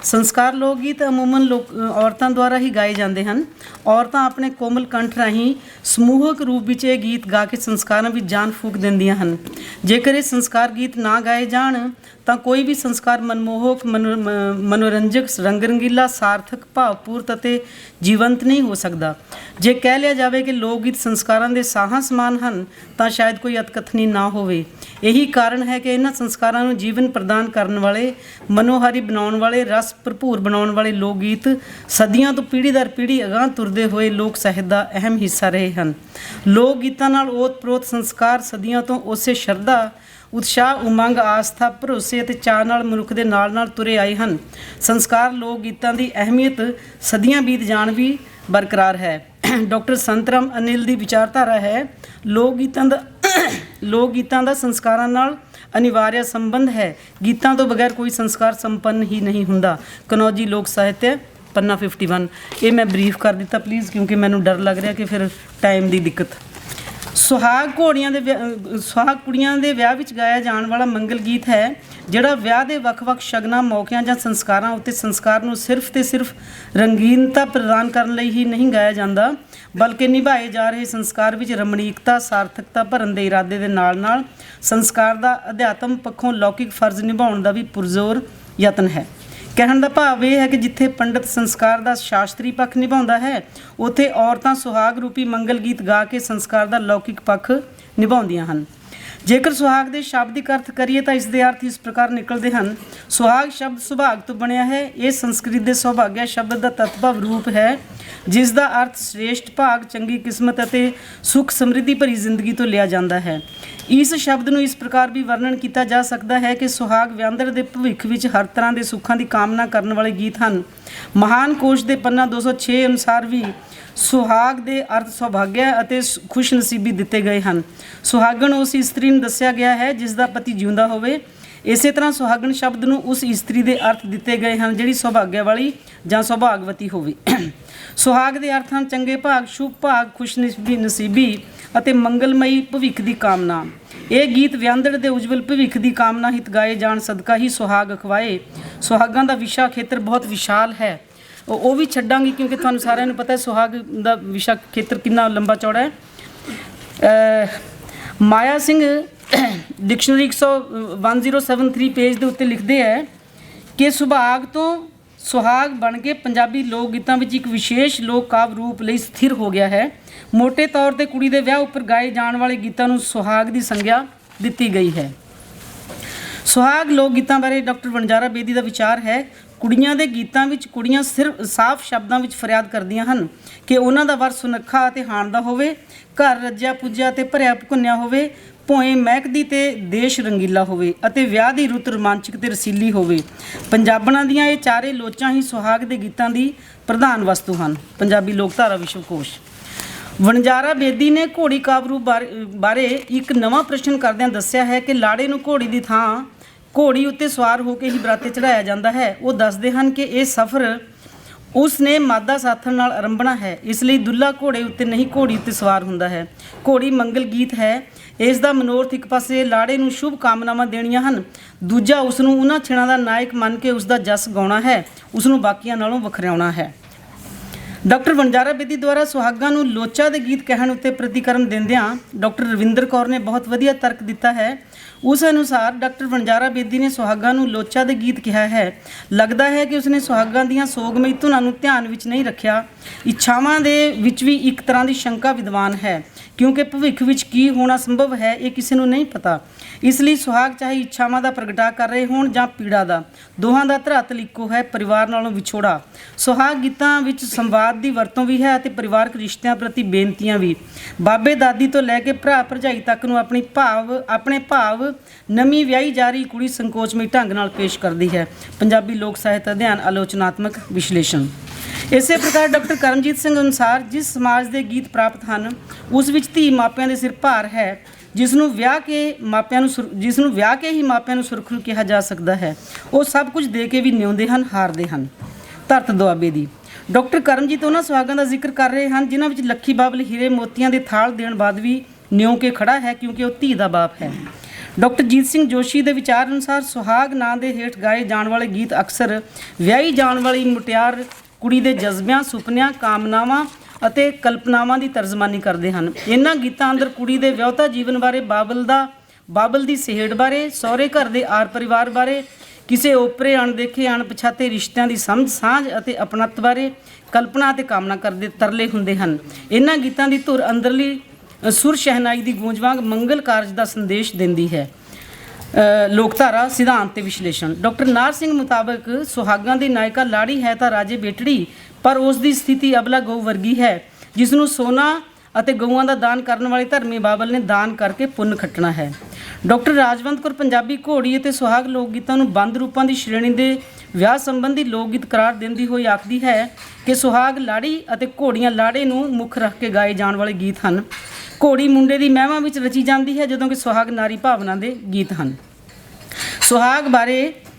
ਸੰਸਕਾਰ ਲੋਕ ਗੀਤ ਅਮੂਮਨ ਔਰਤਾਂ ਦੁਆਰਾ ਹੀ ਗਾਏ ਜਾਂਦੇ ਹਨ। ਔਰਤਾਂ ਆਪਣੇ ਕੋਮਲ ਕੰਠ ਰਾਹੀਂ ਸਮੂਹਕ ਰੂਪ ਵਿੱਚ ਇਹ ਗੀਤ ਗਾ ਕੇ ਸੰਸਕਾਰਾਂ ਵਿੱਚ ਜਾਨ ਫੂਕ ਦਿੰਦੀਆਂ ਹਨ। ਜੇਕਰ ਇਹ ਸੰਸਕਾਰ ਗੀਤ ਨਾ ਗਾਏ ਜਾਣ ਤਾਂ ਕੋਈ ਵੀ ਸੰਸਕਾਰ ਮਨਮੋਹਕ, ਮਨੋਰੰਜਕ, ਰੰਗ ਰੰਗੀਲਾ, ਸਾਰਥਕ, ਭਾਵਪੂਰਤ ਅਤੇ ਜੀਵੰਤ ਨਹੀਂ ਹੋ ਸਕਦਾ। ਜੇ ਕਹਿ ਲਿਆ ਜਾਵੇ ਕਿ ਲੋਕ ਗੀਤ ਸੰਸਕਾਰਾਂ ਦੇ ਸਾਹਾਂ ਸਮਾਨ ਹਨ ਤਾਂ ਸ਼ਾਇਦ ਕੋਈ ਅਤਕਥਨੀ ਨਾ ਹੋਵੇ। ਇਹੀ ਕਾਰਨ ਹੈ ਕਿ ਇਹਨਾਂ ਸੰਸਕਾਰਾਂ ਨੂੰ ਜੀਵਨ ਪ੍ਰਦਾਨ ਕਰਨ ਵਾਲੇ, ਮਨੋਹਾਰੀ ਬਣਾਉਣ ਵਾਲੇ, ਰਸ ਭਰਪੂਰ ਬਣਾਉਣ ਵਾਲੇ ਲੋਕ ਗੀਤ ਸਦੀਆਂ ਤੋਂ ਪੀੜ੍ਹੀ ਦਰ ਪੀੜ੍ਹੀ ਅਗਾਂਹ ਤੁਰਦੇ ਹੋਏ ਲੋਕ ਸਾਹਿਤ ਦਾ ਅਹਿਮ ਹਿੱਸਾ ਰਹੇ ਹਨ। ਲੋਕ ਗੀਤਾਂ ਨਾਲ ਓਤ ਪ੍ਰੋਤ ਸੰਸਕਾਰ ਸਦੀਆਂ ਤੋਂ ਉਸੇ ਸ਼ਰਧਾ, ਉਤਸ਼ਾਹ, ਉਮੰਗ, ਆਸਥਾ, ਭਰੋਸੇ ਅਤੇ ਚਾਅ ਨਾਲ ਮਨੁੱਖ ਦੇ ਨਾਲ ਨਾਲ ਤੁਰੇ ਆਏ ਹਨ। ਸੰਸਕਾਰ ਲੋਕ ਗੀਤਾਂ ਦੀ ਅਹਿਮੀਅਤ ਸਦੀਆਂ ਬੀਤ ਜਾਣ ਵੀ ਬਰਕਰਾਰ ਹੈ। ਡਾਕਟਰ ਸੰਤਰਾਮ ਅਨਿਲ ਦੀ ਵਿਚਾਰਧਾਰਾ ਹੈ, ਲੋਕ ਗੀਤਾਂ ਦਾ ਸੰਸਕਾਰਾਂ ਨਾਲ ਅਨਿਵਾਰਿਆ ਸੰਬੰਧ ਹੈ। ਗੀਤਾਂ ਤੋਂ ਬਗੈਰ ਕੋਈ ਸੰਸਕਾਰ ਸੰਪੰਨ ਹੀ ਨਹੀਂ ਹੁੰਦਾ। ਕਨੌਜੀ ਲੋਕ ਸਾਹਿਤ ਪੰਨਾ 51। ਇਹ ਮੈਂ ਬਰੀਫ ਕਰ ਦਿੱਤਾ ਪਲੀਜ਼, ਕਿਉਂਕਿ ਮੈਨੂੰ ਡਰ ਲੱਗ ਰਿਹਾ ਕਿ ਫਿਰ ਟਾਈਮ ਦੀ ਦਿੱਕਤ। ਸੁਹਾਗ ਕੁੜੀਆਂ ਦੇ ਵਿਆਹ ਵਿੱਚ ਗਾਇਆ ਜਾਣ ਵਾਲਾ ਮੰਗਲ ਗੀਤ ਹੈ, ਜਿਹੜਾ ਵਿਆਹ ਦੇ ਵੱਖ-ਵੱਖ ਸ਼ਗਨਾਂ, ਮੌਕਿਆਂ ਜਾਂ ਸੰਸਕਾਰਾਂ ਉੱਤੇ ਸੰਸਕਾਰ ਨੂੰ ਸਿਰਫ ਤੇ ਸਿਰਫ ਰੰਗੀਨਤਾ ਪ੍ਰਦਾਨ ਕਰਨ ਲਈ ਹੀ ਨਹੀਂ ਗਾਇਆ ਜਾਂਦਾ, ਬਲਕਿ ਨਿਭਾਏ ਜਾ ਰਹੇ ਸੰਸਕਾਰ ਵਿੱਚ ਰਮਣੀਕਤਾ, ਸਾਰਥਕਤਾ ਭਰਨ ਦੇ ਇਰਾਦੇ ਦੇ ਨਾਲ-ਨਾਲ ਸੰਸਕਾਰ ਦਾ ਅਧਿਆਤਮ ਪੱਖੋਂ ਲੌਕਿਕ ਫਰਜ਼ ਨਿਭਾਉਣ ਦਾ ਵੀ ਪੁਰਜ਼ੋਰ ਯਤਨ ਹੈ। ਕਹਿਣ ਦਾ ਭਾਵ ਇਹ ਹੈ ਕਿ ਜਿੱਥੇ ਪੰਡਤ ਸੰਸਕਾਰ ਦਾ ਸ਼ਾਸਤਰੀ ਪੱਖ ਨਿਭਾਉਂਦਾ ਹੈ, ਉੱਥੇ ਔਰਤਾਂ ਸੁਹਾਗ ਰੂਪੀ ਮੰਗਲ ਗੀਤ ਗਾ ਕੇ ਸੰਸਕਾਰ ਦਾ ਲੌਕਿਕ ਪੱਖ ਨਿਭਾਉਂਦੀਆਂ ਹਨ। ਜੇਕਰ ਸੁਹਾਗ ਦੇ ਸ਼ਾਬਦਿਕ ਅਰਥ ਕਰੀਏ ਤਾਂ ਇਸ ਦੇ ਅਰਥ ਇਸ ਪ੍ਰਕਾਰ ਨਿਕਲਦੇ ਹਨ। ਸੁਹਾਗ ਸ਼ਬਦ ਸੁਭਾਗ ਤੋਂ ਬਣਿਆ ਹੈ। ਇਹ ਸੰਸਕ੍ਰਿਤ ਦੇ ਸੌਭਾਗਿਆ ਸ਼ਬਦ ਦਾ ਤਤਭਵ ਰੂਪ ਹੈ, ਜਿਸ ਦਾ ਅਰਥ ਸ੍ਰੇਸ਼ਟ ਭਾਗ, ਚੰਗੀ ਕਿਸਮਤ ਅਤੇ ਸੁੱਖ ਸਮਰਿੱਧੀ ਭਰੀ ਜ਼ਿੰਦਗੀ ਤੋਂ ਲਿਆ ਜਾਂਦਾ ਹੈ। ਇਸ ਸ਼ਬਦ ਨੂੰ ਇਸ ਪ੍ਰਕਾਰ ਵੀ ਵਰਣਨ ਕੀਤਾ ਜਾ ਸਕਦਾ ਹੈ ਕਿ ਸੁਹਾਗ ਵਿਅੰਦਰ ਦੇ ਭਵਿੱਖ ਵਿੱਚ ਹਰ ਤਰ੍ਹਾਂ ਦੇ ਸੁੱਖਾਂ ਦੀ ਕਾਮਨਾ ਕਰਨ ਵਾਲੇ ਗੀਤ ਹਨ। ਮਹਾਨ ਕੋਸ਼ ਦੇ ਪੰਨਾ 206 ਅਨੁਸਾਰ ਵੀ ਸੁਹਾਗ ਦੇ ਅਰਥ ਸੌਭਾਗਿਆ ਅਤੇ ਖੁਸ਼ ਨਸੀਬੀ ਦਿੱਤੇ ਗਏ ਹਨ। ਸੁਹਾਗਣ ਉਸ ਇਸਤਰੀ ਨੂੰ ਦੱਸਿਆ ਗਿਆ ਹੈ ਜਿਸ ਦਾ ਪਤੀ ਜਿਉਂਦਾ ਹੋਵੇ। ਇਸੇ ਤਰ੍ਹਾਂ ਸੁਹਾਗਣ ਸ਼ਬਦ ਨੂੰ ਉਸ ਇਸਤਰੀ ਦੇ ਅਰਥ ਦਿੱਤੇ ਗਏ ਹਨ ਜਿਹੜੀ ਸੌਭਾਗਿਆ ਵਾਲੀ ਜਾਂ ਸੁਭਾਗਵਤੀ ਹੋਵੇ। ਸੁਹਾਗ ਦੇ ਅਰਥ ਹਨ ਚੰਗੇ ਭਾਗ, ਸ਼ੁਭ ਭਾਗ, ਖੁਸ਼ ਨਸੀਬੀ ਅਤੇ ਮੰਗਲਮਈ ਭਵਿੱਖ ਦੀ ਕਾਮਨਾ। ਇਹ ਗੀਤ ਵਿਅੰਦੜ ਦੇ ਉਜਵਲ ਭਵਿੱਖ ਦੀ ਕਾਮਨਾ ਹਿਤ ਗਾਏ ਜਾਣ ਸਦਕਾ ਹੀ ਸੁਹਾਗ ਅਖਵਾਏ। ਸੁਹਾਗਾਂ ਦਾ ਵਿਸ਼ਾ ਖੇਤਰ ਬਹੁਤ ਵਿਸ਼ਾਲ ਹੈ, ਉਹ ਵੀ ਛੱਡਾਂਗੀ ਕਿਉਂਕਿ ਤੁਹਾਨੂੰ ਸਾਰਿਆਂ ਨੂੰ ਪਤਾ ਹੈ ਸੁਹਾਗ ਦਾ ਵਿਸ਼ਾ ਖੇਤਰ ਕਿੰਨਾ ਲੰਬਾ ਚੌੜਾ ਹੈ। ਮਾਇਆ ਸਿੰਘ ਡਿਕਸ਼ਨਰੀ 1073 ਪੇਜ ਦੇ ਉੱਤੇ ਲਿਖਦੇ ਹੈ ਕਿ ਸੁਭਾਗ ਤੋਂ ਸੁਹਾਗ ਬਣ ਕੇ ਪੰਜਾਬੀ ਲੋਕ ਗੀਤਾਂ ਵਿੱਚ ਇੱਕ ਵਿਸ਼ੇਸ਼ ਲੋਕ ਕਾਵਿ ਰੂਪ ਲਈ ਸਥਿਰ ਹੋ ਗਿਆ ਹੈ। ਮੋਟੇ ਤੌਰ 'ਤੇ ਕੁੜੀ ਦੇ ਵਿਆਹ ਉੱਪਰ ਗਾਏ ਜਾਣ ਵਾਲੇ ਗੀਤਾਂ ਨੂੰ ਸੁਹਾਗ ਦੀ ਸੰਗਿਆ ਦਿੱਤੀ ਗਈ ਹੈ। ਸੁਹਾਗ ਲੋਕ ਗੀਤਾਂ ਬਾਰੇ ਡਾਕਟਰ ਵਣਜਾਰਾ ਬੇਦੀ ਦਾ ਵਿਚਾਰ ਹੈ, ਕੁੜੀਆਂ ਦੇ ਗੀਤਾਂ ਵਿੱਚ ਕੁੜੀਆਂ ਸਿਰਫ ਸਾਫ਼ ਸ਼ਬਦਾਂ ਵਿੱਚ ਫਰਿਆਦ ਕਰਦੀਆਂ ਹਨ ਕਿ ਉਹਨਾਂ ਦਾ ਵਰ ਸੁਨੱਖਾ ਅਤੇ ਹਾਣਦਾ ਹੋਵੇ, ਘਰ ਰੱਜਿਆ ਪੁੱਜਿਆ ਅਤੇ ਭਰਿਆ ਭੁੰਨਿਆ ਹੋਵੇ, ਭੋਏ ਮਹਿਕਦੀ ਤੇ ਦੇਸ਼ ਰੰਗੀਲਾ ਹੋਵੇ ਅਤੇ ਵਿਆਹ ਦੀ ਰੁੱਤ ਰੋਮਾਂਚਕ ਤੇ ਰਸੀਲੀ ਹੋਵੇ। ਪੰਜਾਬਣਾਂ ਦੀਆਂ ਇਹ ਚਾਰੇ ਲੋਚਾਂ ਹੀ ਸੁਹਾਗ ਦੇ ਗੀਤਾਂ ਦੀ ਪ੍ਰਧਾਨ ਵਸਤੂ ਹਨ। ਪੰਜਾਬੀ ਲੋਕਧਾਰਾ ਵਿਸ਼ਵਕੋਸ਼। ਵਣਜਾਰਾ ਬੇਦੀ ਨੇ ਘੋੜੀ ਕਾਵਰੂ ਬਾਰੇ ਇੱਕ ਨਵਾਂ ਪ੍ਰਸ਼ਨ ਕਰਦਿਆਂ ਦੱਸਿਆ ਹੈ ਕਿ ਲਾੜੇ ਨੂੰ ਘੋੜੀ ਦੀ ਥਾਂ ਘੋੜੀ ਉੱਤੇ ਸਵਾਰ ਹੋ ਕੇ ਹੀ ਬਰਾਤੇ ਚੜ੍ਹਾਇਆ ਜਾਂਦਾ ਹੈ। ਉਹ ਦੱਸਦੇ ਹਨ ਕਿ ਇਹ ਸਫ਼ਰ ਉਸ ਨੇ ਮਾਦਾ ਸਾਥਣ ਨਾਲ ਆਰੰਭਣਾ ਹੈ, ਇਸ ਲਈ ਦੁੱਲਾ ਘੋੜੇ ਉੱਤੇ ਨਹੀਂ ਘੋੜੀ ਉੱਤੇ ਸਵਾਰ ਹੁੰਦਾ ਹੈ। ਘੋੜੀ ਮੰਗਲ ਗੀਤ ਹੈ। ਇਸ ਦਾ ਮਨੋਰਥ ਇੱਕ ਪਾਸੇ ਲਾੜੇ ਨੂੰ ਸ਼ੁਭ ਕਾਮਨਾਵਾਂ ਦੇਣੀਆਂ ਹਨ, ਦੂਜਾ ਉਸ ਨੂੰ ਉਹਨਾਂ ਛਿਣਾਂ ਦਾ ਨਾਇਕ ਮੰਨ ਕੇ ਉਸ ਦਾ ਜਸ ਗਾਉਣਾ ਹੈ, ਉਸ ਨੂੰ ਬਾਕੀਆਂ ਨਾਲੋਂ ਵੱਖਰਿਆਉਣਾ ਹੈ। ਡਾਕਟਰ ਵਣਜਾਰਾ ਬੇਦੀ ਦੁਆਰਾ ਸੁਹਾਗਾਂ ਨੂੰ ਲੋਚਾ ਦੇ ਗੀਤ ਕਹਿਣ ਉੱਤੇ ਪ੍ਰਤੀਕਰਮ ਦਿੰਦਿਆਂ ਡਾਕਟਰ ਰਵਿੰਦਰ ਕੌਰ ਨੇ ਬਹੁਤ ਵਧੀਆ ਤਰਕ ਦਿੱਤਾ ਹੈ। ਉਸ ਅਨੁਸਾਰ ਡਾਕਟਰ ਵਣਜਾਰਾ ਬੇਦੀ ਨੇ ਸੁਹਾਗਾਂ ਨੂੰ ਲੋਚਾ ਦੇ ਗੀਤ ਕਿਹਾ ਹੈ। ਲੱਗਦਾ ਹੈ ਕਿ ਉਸਨੇ ਸੁਹਾਗਾਂ ਦੀਆਂ ਸੋਗਮਈ ਧੁਨਾਂ ਨੂੰ ਧਿਆਨ ਵਿੱਚ ਨਹੀਂ ਰੱਖਿਆ। ਇੱਛਾਵਾਂ ਦੇ ਵਿੱਚ ਵੀ ਇੱਕ ਤਰ੍ਹਾਂ ਦੀ ਸ਼ੰਕਾ ਵਿਦਵਾਨ ਹੈ, ਕਿਉਂਕਿ ਭਵਿੱਖ ਵਿੱਚ ਕੀ ਹੋਣਾ ਸੰਭਵ ਹੈ ਇਹ ਕਿਸੇ ਨੂੰ ਨਹੀਂ ਪਤਾ। ਇਸ ਲਈ ਸੁਹਾਗ ਚਾਹੇ ਇੱਛਾਵਾਂ ਦਾ ਪ੍ਰਗਟਾ ਕਰ ਰਹੇ ਹੋਣ ਜਾਂ ਪੀੜਾ ਦਾ, ਦੋਹਾਂ ਦਾ ਧਰਾਤਲ ਇੱਕੋ ਹੈ, ਪਰਿਵਾਰ ਨਾਲੋਂ ਵਿਛੋੜਾ। ਸੁਹਾਗ ਗੀਤਾਂ ਵਿੱਚ ਸੰਵਾਦ ਦੀ ਵਰਤੋਂ ਵੀ ਹੈ ਅਤੇ ਪਰਿਵਾਰਕ ਰਿਸ਼ਤਿਆਂ ਪ੍ਰਤੀ ਬੇਨਤੀਆਂ ਵੀ। ਬਾਬੇ ਦਾਦੀ ਤੋਂ ਲੈ ਕੇ ਭਰਾ ਭਰਜਾਈ ਤੱਕ ਨੂੰ ਆਪਣੇ ਭਾਵ ਨਵੀਂ ਵਿਆਹੀ ਜਾ ਰਹੀ ਕੁੜੀ ਸੰਕੋਚਮਈ ਢੰਗ ਨਾਲ ਪੇਸ਼ ਕਰਦੀ ਹੈ। ਪੰਜਾਬੀ ਲੋਕ ਸਾਹਿਤ ਅਧਿਐਨ ਆਲੋਚਨਾਤਮਕ ਵਿਸ਼ਲੇਸ਼ਣ। ਇਸੇ ਪ੍ਰਕਾਰ ਡਾਕਟਰ ਕਰਮਜੀਤ ਸਿੰਘ ਅਨੁਸਾਰ ਜਿਸ ਸਮਾਜ ਦੇ ਗੀਤ ਪ੍ਰਾਪਤ ਹਨ ਉਸ ਵਿੱਚ ਧੀ ਮਾਪਿਆਂ ਦੇ ਸਿਰ ਭਾਰ ਹੈ, ਜਿਸ ਨੂੰ ਵਿਆਹ ਕੇ ਹੀ ਮਾਪਿਆਂ ਨੂੰ ਸੁਰਖਰੂ ਕਿਹਾ ਜਾ ਸਕਦਾ ਹੈ। ਉਹ ਸਭ ਕੁਝ ਦੇ ਕੇ ਵੀ ਨਿਉਂਦੇ ਹਨ, ਹਾਰਦੇ ਹਨ। ਧਰਤ ਦੁਆਬੇ ਦੀ ਡਾਕਟਰ ਕਰਮਜੀਤ ਉਹਨਾਂ ਸੁਹਾਗਾਂ ਦਾ ਜ਼ਿਕਰ ਕਰ ਰਹੇ ਹਨ ਜਿਨ੍ਹਾਂ ਵਿੱਚ ਲੱਖੀ ਬਾਬਲ ਹੀਰੇ ਮੋਤੀਆਂ ਦੇ ਥਾਲ ਦੇਣ ਬਾਅਦ ਵੀ ਨਿਉ ਕੇ ਖੜਾ ਹੈ, ਕਿਉਂਕਿ ਉਹ ਧੀ ਦਾ ਬਾਪ ਹੈ। ਡਾਕਟਰ ਜੀਤ ਸਿੰਘ ਜੋਸ਼ੀ ਦੇ ਵਿਚਾਰ ਅਨੁਸਾਰ ਸੁਹਾਗ ਨਾਂ ਦੇ ਹੇਠ ਗਾਏ ਜਾਣ ਵਾਲੇ ਗੀਤ ਅਕਸਰ ਵਿਆਹੀ ਜਾਣ ਵਾਲੀ ਮੁਟਿਆਰ ਕੁੜੀ ਦੇ ਜਜ਼ਬਿਆਂ, ਸੁਪਨਿਆਂ, ਕਾਮਨਾਵਾਂ ਅਤੇ ਕਲਪਨਾਵਾਂ ਦੀ ਤਰਜਮਾਨੀ ਕਰਦੇ ਹਨ। ਇਹਨਾਂ ਗੀਤਾਂ ਅੰਦਰ ਕੁੜੀ ਦੇ ਵਿਆਹੁਤਾ ਜੀਵਨ ਬਾਰੇ, ਬਾਬਲ ਦੀ ਸਿਹੜ ਬਾਰੇ, ਸਹੁਰੇ ਘਰ ਦੇ ਆਰ ਪਰਿਵਾਰ ਬਾਰੇ, ਕਿਸੇ ਓਪਰੇ ਅਣਦੇਖੇ ਅਣਪਛਾਤੇ ਰਿਸ਼ਤਿਆਂ ਦੀ ਸਮਝ, ਸਾਂਝ ਅਤੇ ਅਪਣੱਤ ਬਾਰੇ ਕਲਪਨਾ ਅਤੇ ਕਾਮਨਾ ਕਰਦੇ ਤਰਲੇ ਹੁੰਦੇ ਹਨ। ਇਹਨਾਂ ਗੀਤਾਂ ਦੀ ਧੁਰ ਅੰਦਰਲੀ ਸੁਰ ਸ਼ਹਿਨਾਈ ਦੀ ਗੂੰਜ ਵਾਂਗ ਮੰਗਲ ਕਾਰਜ ਦਾ ਸੰਦੇਸ਼ ਦਿੰਦੀ ਹੈ। ਲੋਕਧਾਰਾ ਸਿਧਾਂਤ ਤੇ ਵਿਸ਼ਲੇਸ਼ਣ। ਡਾਕਟਰ ਨਾਰ ਸਿੰਘ ਮੁਤਾਬਕ ਸੁਹਾਗਾਂ ਦੀ ਨਾਇਕਾ ਲਾੜੀ ਹੈ ਤਾਂ ਰਾਜੇ ਬੇਟੜੀ, ਪਰ ਉਸ ਦੀ ਸਥਿਤੀ ਅਬਲਾ ਗਊ ਵਰਗੀ ਹੈ, ਜਿਸ ਨੂੰ ਸੋਨਾ ਅਤੇ ਗਊਆਂ ਦਾ ਦਾਨ ਕਰਨ ਵਾਲੇ ਧਰਮੀ ਬਾਬਲ ਨੇ ਦਾਨ ਕਰਕੇ ਪੁੰਨ ਖੱਟਣਾ ਹੈ। ਡਾਕਟਰ ਰਾਜਵੰਤ ਕੌਰ ਪੰਜਾਬੀ ਘੋੜੀ ਅਤੇ ਸੁਹਾਗ ਲੋਕ ਗੀਤਾਂ ਨੂੰ ਬੰਦ ਰੂਪਾਂ ਦੀ ਸ਼੍ਰੇਣੀ ਦੇ ਵਿਆਹ ਸੰਬੰਧੀ ਲੋਕ ਗੀਤ ਕਰਾਰ ਦਿੰਦੀ ਹੋਈ ਆਖਦੀ ਹੈ ਕਿ ਸੁਹਾਗ ਲਾੜੀ ਅਤੇ ਘੋੜੀਆਂ ਲਾੜੇ ਨੂੰ ਮੁੱਖ ਰੱਖ ਕੇ ਗਾਏ ਜਾਣ ਵਾਲੇ ਗੀਤ ਹਨ। ਘੋੜੀ ਮੁੰਡੇ ਦੀ ਮਹਿਮਾ ਵਿੱਚ ਰਚੀ ਜਾਂਦੀ ਹੈ, ਜਦੋਂ ਕਿ ਸੁਹਾਗ ਨਾਰੀ ਭਾਵਨਾ ਦੇ ਗੀਤ ਹਨ।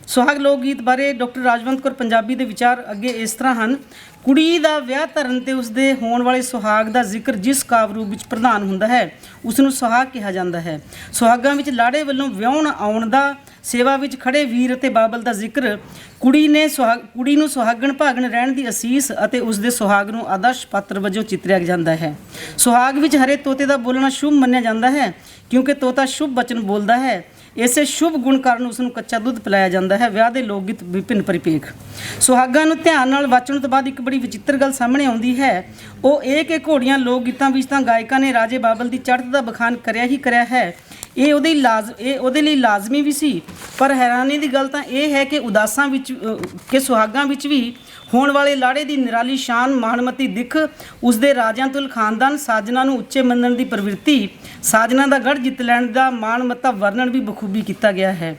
ਸੁਹਾਗ ਲੋਕ ਗੀਤ ਬਾਰੇ ਡਾਕਟਰ ਰਾਜਵੰਤ ਕੌਰ ਪੰਜਾਬੀ ਦੇ ਵਿਚਾਰ ਅੱਗੇ ਇਸ ਤਰ੍ਹਾਂ ਹਨ। ਕੁੜੀ ਦਾ ਵਿਆਹ ਧਰਨ ਤੇ ਉਸਦੇ ਹੋਣ ਵਾਲੇ ਸੁਹਾਗ ਦਾ ਜ਼ਿਕਰ ਜਿਸ ਕਾਵਿ ਰੂਪ ਵਿੱਚ ਪ੍ਰਧਾਨ ਹੁੰਦਾ ਹੈ, ਉਸ ਨੂੰ ਸੁਹਾਗ ਕਿਹਾ ਜਾਂਦਾ ਹੈ। ਸੁਹਾਗਾਂ ਵਿੱਚ ਲਾੜੇ ਵੱਲੋਂ ਵਿਆਹੁਣ ਆਉਣ ਦਾ, ਸੇਵਾ ਵਿੱਚ ਖੜੇ ਵੀਰ ਅਤੇ ਬਾਬਲ ਦਾ ਜ਼ਿਕਰ, ਕੁੜੀ ਨੂੰ ਸੁਹਾਗਣ ਭਾਗਣ ਰਹਿਣ ਦੀ ਅਸੀਸ ਅਤੇ ਉਸਦੇ ਸੁਹਾਗ ਨੂੰ ਆਦਰਸ਼ ਪਾਤਰ ਵਜੋਂ ਚਿਤਰਿਆ ਜਾਂਦਾ ਹੈ। ਸੁਹਾਗ ਵਿੱਚ ਹਰੇ ਤੋਤੇ ਦਾ ਬੋਲਣਾ ਸ਼ੁਭ ਮੰਨਿਆ ਜਾਂਦਾ ਹੈ, ਕਿਉਂਕਿ ਤੋਤਾ ਸ਼ੁਭ ਬਚਨ ਬੋਲਦਾ ਹੈ। ਇਸੇ ਸ਼ੁਭ ਗੁਣ ਕਾਰਨ ਉਸ ਨੂੰ ਕੱਚਾ ਦੁੱਧ ਪਿਲਾਇਆ ਜਾਂਦਾ ਹੈ। ਵਿਆਹ ਦੇ ਲੋਕ ਗੀਤ ਵਿਭਿੰਨ ਪਰਿਪੇਖ। ਸੁਹਾਗਾਂ ਨੂੰ ਧਿਆਨ ਨਾਲ ਵਾਚਣ ਤੋਂ ਬਾਅਦ ਇੱਕ ਬੜੀ ਵਿਚਿੱਤਰ ਗੱਲ ਸਾਹਮਣੇ ਆਉਂਦੀ ਹੈ। ਉਹ ਇਹ ਕਿ ਘੋੜੀਆਂ ਲੋਕ ਗੀਤਾਂ ਵਿੱਚ ਤਾਂ ਗਾਇਕਾਂ ਨੇ ਰਾਜੇ ਬਾਬਲ ਦੀ ਚੜ੍ਹਤ ਦਾ ਬਖਾਨ ਕਰਿਆ ਹੀ ਕਰਿਆ ਹੈ। ਇਹ ਉਹਦੇ ਲਈ ਲਾਜ਼ਮੀ ਵੀ ਸੀ, ਪਰ ਹੈਰਾਨੀ ਦੀ ਗੱਲ ਤਾਂ ਇਹ ਹੈ ਕਿ ਸੁਹਾਗਾਂ ਵਿੱਚ ਵੀ ਹੋਣ ਵਾਲੇ ਲਾੜੇ ਦੀ ਨਿਰਾਲੀ ਸ਼ਾਨ, ਮਾਣਮੱਤੀ ਦਿੱਖ, ਉਸਦੇ ਰਾਜਿਆਂ ਤੁਲ ਖਾਨਦਾਨ, ਸਾਜਨਾ ਨੂੰ ਉੱਚੇ ਮੰਨਣ ਦੀ ਪ੍ਰਵਿਰਤੀ, ਸਾਜਨਾ ਦਾ ਗੜ੍ਹ ਜਿੱਤ ਲੈਣ ਦਾ ਮਾਣਮੱਤਾ ਵਰਣਨ ਵੀ ਬਖੂਬੀ ਕੀਤਾ ਗਿਆ ਹੈ।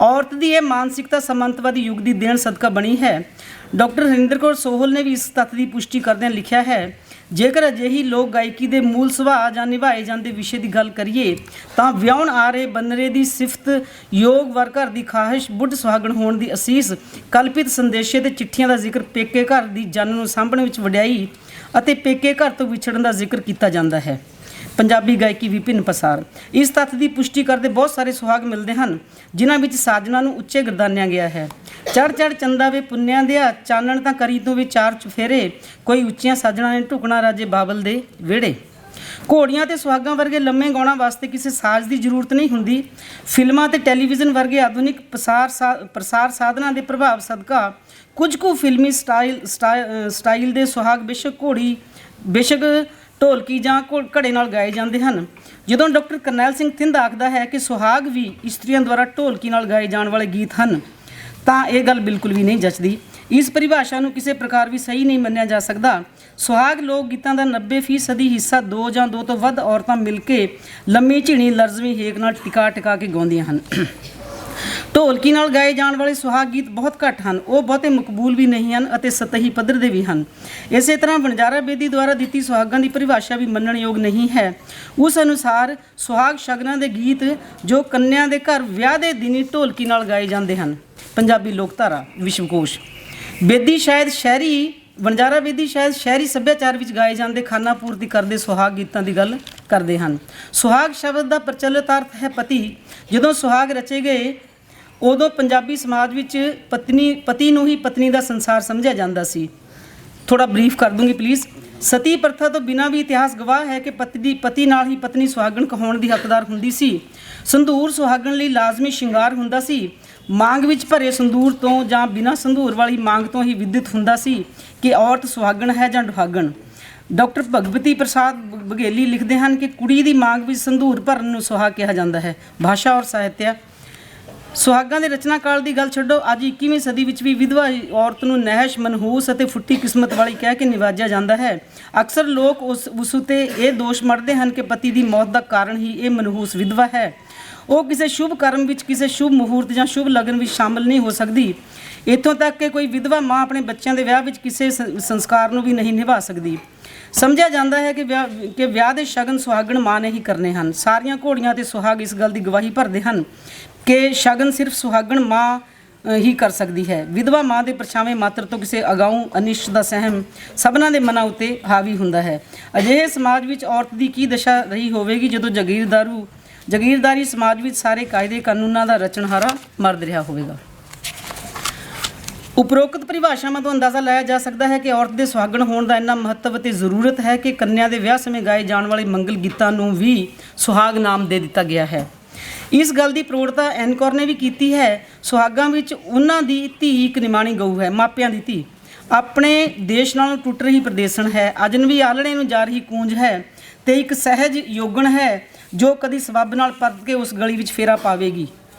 ਔਰਤ ਦੀ ਇਹ ਮਾਨਸਿਕਤਾ ਸਾਮੰਤਵਾਦੀ ਯੁੱਗ ਦੀ ਦੇਣ ਸਦਕਾ ਬਣੀ ਹੈ। ਡਾਕਟਰ ਹਰਿੰਦਰ ਕੌਰ ਸੋਹਲ ਨੇ ਵੀ ਇਸ ਤੱਥ ਦੀ ਪੁਸ਼ਟੀ ਕਰਦਿਆਂ ਲਿਖਿਆ ਹੈ, ਜੇਕਰ ਅਜਿਹੀ ਲੋਕ ਗਾਇਕੀ ਦੇ ਮੂਲ ਸੁਭਾਅ ਜਾਂ ਨਿਭਾਏ ਜਾਂਦੇ ਵਿਸ਼ੇ ਦੀ ਗੱਲ ਕਰੀਏ ਤਾਂ ਵਿਆਹੁਣ ਆ ਰਹੇ ਬੰਨਰੇ ਦੀ ਸਿਫਤ, ਯੋਗ ਵਰ ਘਰ ਦੀ ਖਾਹਿਸ਼, ਬੁੱਢ ਸੁਹਾਗਣ ਹੋਣ ਦੀ ਅਸੀਸ, ਕਲਪਿਤ ਸੰਦੇਸ਼ੇ ਤੇ ਚਿੱਠੀਆਂ ਦਾ ਜ਼ਿਕਰ, ਪੇਕੇ ਘਰ ਦੀ ਜਨ ਨੂੰ ਸਾਂਭਣ ਵਿੱਚ ਵਡਿਆਈ ਅਤੇ ਪੇਕੇ ਘਰ ਤੋਂ ਵਿਛੜਨ ਦਾ ਜ਼ਿਕਰ ਕੀਤਾ ਜਾਂਦਾ ਹੈ। ਪੰਜਾਬੀ ਗਾਇਕੀ ਵਿਭਿੰਨ ਪਸਾਰ। ਇਸ ਤੱਥ ਦੀ ਪੁਸ਼ਟੀ ਕਰਦੇ ਬਹੁਤ ਸਾਰੇ ਸੁਹਾਗ ਮਿਲਦੇ ਹਨ, ਜਿਨ੍ਹਾਂ ਵਿੱਚ ਸਾਜਨਾ ਨੂੰ ਉੱਚੇ ਗਰਦਾਨਿਆ ਗਿਆ ਹੈ। ਚੜ੍ਹ ਚੰਦਾ ਵੇ ਪੁੰਨਿਆਂ ਦਿਆ, ਚਾਨਣ ਤਾਂ ਕਰੀ ਤੋਂ ਵੀ ਚਾਰ ਚੁਫੇਰੇ, ਕੋਈ ਉੱਚੀਆਂ ਸਾਜਣਾ ਨੇ ਢੁਕਣਾ ਰਾਜੇ ਬਾਬਲ ਦੇ ਵਿਹੜੇ। ਘੋੜੀਆਂ ਤੇ ਸੁਹਾਗਾਂ ਵਰਗੇ ਲੰਮੇ ਗਾਉਣਾ ਵਾਸਤੇ ਕਿਸੇ ਸਾਜ਼ ਦੀ ਜ਼ਰੂਰਤ ਨਹੀਂ ਹੁੰਦੀ। ਫਿਲਮਾਂ ਤੇ ਟੈਲੀਵਿਜ਼ਨ ਵਰਗੇ ਆਧੁਨਿਕ ਪ੍ਰਸਾਰ ਸਾਧਨਾਂ ਦੇ ਪ੍ਰਭਾਵ ਸਦਕਾ ਕੁਝ ਕੁ ਫਿਲਮੀ ਸਟਾਈਲ ਦੇ ਸੁਹਾਗ ਬੇਸ਼ੱਕ ਢੋਲਕੀ ਜਾਂ ਘੜੇ ਨਾਲ ਗਾਏ ਜਾਂਦੇ ਹਨ। ਜਦੋਂ ਡਾਕਟਰ ਕਰਨੈਲ ਸਿੰਘ ਥਿੰਦ ਆਖਦਾ ਹੈ ਕਿ ਸੁਹਾਗ ਵੀ ਇਸਤਰੀਆਂ ਦੁਆਰਾ ਢੋਲਕੀ ਨਾਲ ਗਾਏ ਜਾਣ ਵਾਲੇ ਗੀਤ ਹਨ, ਤਾਂ ਇਹ ਗੱਲ ਬਿਲਕੁਲ ਵੀ ਨਹੀਂ ਜਚਦੀ। ਇਸ ਪਰਿਭਾਸ਼ਾ ਨੂੰ ਕਿਸੇ ਪ੍ਰਕਾਰ ਵੀ ਸਹੀ ਨਹੀਂ ਮੰਨਿਆ ਜਾ ਸਕਦਾ। ਸੁਹਾਗ ਲੋਕ ਗੀਤਾਂ ਦਾ 90% ਹਿੱਸਾ ਦੋ ਜਾਂ ਦੋ ਤੋਂ ਵੱਧ ਔਰਤਾਂ ਮਿਲ ਕੇ ਲੰਮੀ ਝੀਣੀ ਲਰਜ਼ਵੀਂ ਹੇਕ ਨਾਲ ਟਿਕਾ ਕੇ ਗਾਉਂਦੀਆਂ ਹਨ। ਢੋਲਕੀ ਨਾਲ ਗਾਏ ਜਾਣ ਵਾਲੇ ਸੁਹਾਗ ਗੀਤ ਬਹੁਤ ਘੱਟ ਹਨ। ਉਹ ਬਹੁਤੇ ਮਕਬੂਲ ਵੀ ਨਹੀਂ ਹਨ ਅਤੇ ਸਤਹੀ ਪੱਧਰ ਦੇ ਵੀ ਹਨ। ਇਸੇ ਤਰ੍ਹਾਂ ਵਣਜਾਰਾ ਬੇਦੀ ਦੁਆਰਾ ਦਿੱਤੀ ਸੁਹਾਗਾਂ ਦੀ ਪਰਿਭਾਸ਼ਾ ਵੀ ਮੰਨਣਯੋਗ ਨਹੀਂ ਹੈ। ਉਸ ਅਨੁਸਾਰ ਸੁਹਾਗ ਸ਼ਗਨਾਂ ਦੇ ਗੀਤ ਜੋ ਕੰਨਿਆਂ ਦੇ ਘਰ ਵਿਆਹ ਦੇ ਦਿਨੀ ਢੋਲਕੀ ਨਾਲ ਗਾਏ ਜਾਂਦੇ ਹਨ। ਪੰਜਾਬੀ ਲੋਕਧਾਰਾ ਵਿਸ਼ਵਕੋਸ਼। ਵਣਜਾਰਾ ਬੇਦੀ ਸ਼ਾਇਦ ਸ਼ਹਿਰੀ ਸੱਭਿਆਚਾਰ ਵਿੱਚ ਗਾਏ ਜਾਂਦੇ ਖਾਨਾ ਪੂਰਤੀ ਕਰਦੇ ਸੁਹਾਗ ਗੀਤਾਂ ਦੀ ਗੱਲ ਕਰਦੇ ਹਨ। ਸੁਹਾਗ ਸ਼ਬਦ ਦਾ ਪ੍ਰਚਲਿਤ ਅਰਥ ਹੈ ਪਤੀ। ਜਦੋਂ ਸੁਹਾਗ ਰਚੇ ਗਏ ਉਦੋਂ ਪੰਜਾਬੀ ਸਮਾਜ ਵਿੱਚ ਪਤੀ ਨੂੰ ਹੀ ਪਤਨੀ ਦਾ ਸੰਸਾਰ ਸਮਝਿਆ ਜਾਂਦਾ ਸੀ। ਥੋੜਾ ਬਰੀਫ ਕਰ ਦੂੰਗੀ ਪਲੀਜ਼। ਸਤੀ ਪ੍ਰਥਾ ਤੋਂ ਬਿਨਾਂ ਵੀ ਇਤਿਹਾਸ ਗਵਾਹ ਹੈ ਕਿ ਪਤੀ ਨਾਲ ਹੀ ਪਤਨੀ ਸੁਹਾਗਣ ਕਹਾਉਣ ਦੀ ਹੱਕਦਾਰ ਹੁੰਦੀ ਸੀ। ਸੰਧੂਰ ਸੁਹਾਗਣ ਲਈ ਲਾਜ਼ਮੀ ਸ਼ਿੰਗਾਰ ਹੁੰਦਾ ਸੀ। ਮਾਂਗ ਵਿੱਚ ਭਰੇ ਸੰਧੂਰ ਤੋਂ ਜਾਂ ਬਿਨਾਂ ਸੰਧੂਰ ਵਾਲੀ ਮਾਂਗ ਤੋਂ ਹੀ ਵਿਦਿਤ ਹੁੰਦਾ ਸੀ ਕਿ ਔਰਤ ਸੁਹਾਗਣ ਹੈ ਜਾਂ ਦੁਹਾਗਣ। ਡਾਕਟਰ ਭਗਵਤੀ ਪ੍ਰਸਾਦ ਬਘੇਲੀ ਲਿਖਦੇ ਹਨ ਕਿ ਕੁੜੀ ਦੀ ਮਾਂਗ ਵਿੱਚ ਸੰਧੂਰ ਭਰਨ ਨੂੰ ਸੁਹਾਗ ਕਿਹਾ ਜਾਂਦਾ ਹੈ। ਭਾਸ਼ਾ ਔਰ ਸਾਹਿਤਿਆ। ਸੁਹਾਗਾਂ ਦੇ ਰਚਨਾ ਕਾਲ ਦੀ ਗੱਲ ਛੱਡੋ, ਅੱਜ 21ਵੀਂ ਸਦੀ ਵਿੱਚ ਵੀ ਵਿਧਵਾ ਔਰਤ ਨੂੰ ਨਹਿਸ਼, ਮਨਹੂਸ ਅਤੇ ਫੁੱਟੀ ਕਿਸਮਤ ਵਾਲੀ ਕਹਿ ਕੇ ਨਿਵਾਜਿਆ ਜਾਂਦਾ ਹੈ। ਅਕਸਰ ਲੋਕ ਉਸ ਉੱਤੇ ਇਹ ਦੋਸ਼ ਮੜਦੇ ਹਨ ਕਿ ਪਤੀ ਦੀ ਮੌਤ ਦਾ ਕਾਰਨ ਹੀ ਇਹ ਮਨਹੂਸ ਵਿਧਵਾ ਹੈ। ਉਹ ਕਿਸੇ ਸ਼ੁਭ ਕਰਮ ਵਿੱਚ, ਕਿਸੇ ਸ਼ੁਭ ਮੁਹੂਰਤ ਜਾਂ ਸ਼ੁਭ ਲਗਨ ਵਿੱਚ ਸ਼ਾਮਲ ਨਹੀਂ ਹੋ ਸਕਦੀ। ਇੱਥੋਂ ਤੱਕ ਕਿ ਕੋਈ ਵਿਧਵਾ ਮਾਂ ਆਪਣੇ ਬੱਚਿਆਂ ਦੇ ਵਿਆਹ ਵਿੱਚ ਕਿਸੇ ਸੰਸਕਾਰ ਨੂੰ ਵੀ ਨਹੀਂ ਨਿਭਾ ਸਕਦੀ। ਸਮਝਿਆ ਜਾਂਦਾ ਹੈ ਕਿ ਵਿਆਹ ਦੇ ਸ਼ਗਨ ਸੁਹਾਗਣ ਮਾਂ ਨੇ ਹੀ ਕਰਨੇ ਹਨ। ਸਾਰੀਆਂ ਘੋੜੀਆਂ ਅਤੇ ਸੁਹਾਗ ਇਸ ਗੱਲ ਦੀ ਗਵਾਹੀ ਭਰਦੇ ਹਨ ਕਿ ਸ਼ਗਨ ਸਿਰਫ ਸੁਹਾਗਣ ਮਾਂ ਹੀ ਕਰ ਸਕਦੀ ਹੈ। ਵਿਧਵਾ ਮਾਂ ਦੇ ਪਰਛਾਵੇਂ ਮਾਤਰ ਤੋਂ ਕਿਸੇ ਅਗਾਊਂ ਅਨਿਸ਼ਟ ਦਾ ਸਹਿਮ ਸਭਨਾਂ ਦੇ ਮਨਾਂ ਉੱਤੇ ਹਾਵੀ ਹੁੰਦਾ ਹੈ। ਅਜਿਹੇ ਸਮਾਜ ਵਿੱਚ ਔਰਤ ਦੀ ਕੀ ਦਸ਼ਾ ਰਹੀ ਹੋਵੇਗੀ ਜਦੋਂ ਜਾਗੀਰਦਾਰੀ ਸਮਾਜ ਵਿੱਚ ਸਾਰੇ ਕਾਇਦੇ ਕਾਨੂੰਨਾਂ ਦਾ ਰਚਣਹਾਰਾ ਮਰਦ ਰਿਹਾ ਹੋਵੇਗਾ। ਉਪਰੋਕਤ ਪਰਿਭਾਸ਼ਾਵਾਂ ਤੋਂ ਅੰਦਾਜ਼ਾ ਲਾਇਆ ਜਾ ਸਕਦਾ ਹੈ ਕਿ ਔਰਤ ਦੇ ਸੁਹਾਗਣ ਹੋਣ ਦਾ ਇੰਨਾ ਮਹੱਤਵ ਅਤੇ ਜ਼ਰੂਰਤ ਹੈ ਕਿ ਕੰਨਿਆ ਦੇ ਵਿਆਹ ਸਮੇਂ ਗਾਏ ਜਾਣ ਵਾਲੇ ਮੰਗਲ ਗੀਤਾਂ ਨੂੰ ਵੀ ਸੁਹਾਗ ਨਾਮ ਦੇ ਦਿੱਤਾ ਗਿਆ ਹੈ। ਇਸ ਗੱਲ ਦੀ ਪ੍ਰੋੜਤਾ ਐਨਕੌਰ ਨੇ ਵੀ ਕੀਤੀ ਹੈ। ਸੁਹਾਗਾਂ ਵਿੱਚ ਉਹਨਾਂ ਦੀ ਧੀ ਇੱਕ ਨਿਮਾਣੀ ਗਊ ਹੈ, ਮਾਪਿਆਂ ਦੀ ਧੀ, ਆਪਣੇ ਦੇਸ਼ ਨਾਲੋਂ ਟੁੱਟ ਰਹੀ ਪ੍ਰਦੇਸਣ ਹੈ, ਅਜਨਬੀ ਆਲਣੇ ਨੂੰ ਜਾ ਰਹੀ ਕੂੰਜ ਹੈ ਤੇ ਇੱਕ ਸਹਿਜ ਯੋਗਣ ਹੈ ਜੋ ਕਦੀ ਸਬੱਬ ਨਾਲ ਪਰਤ ਕੇ ਉਸ ਗਲੀ ਵਿੱਚ ਫੇਰਾ ਪਾਵੇਗੀ।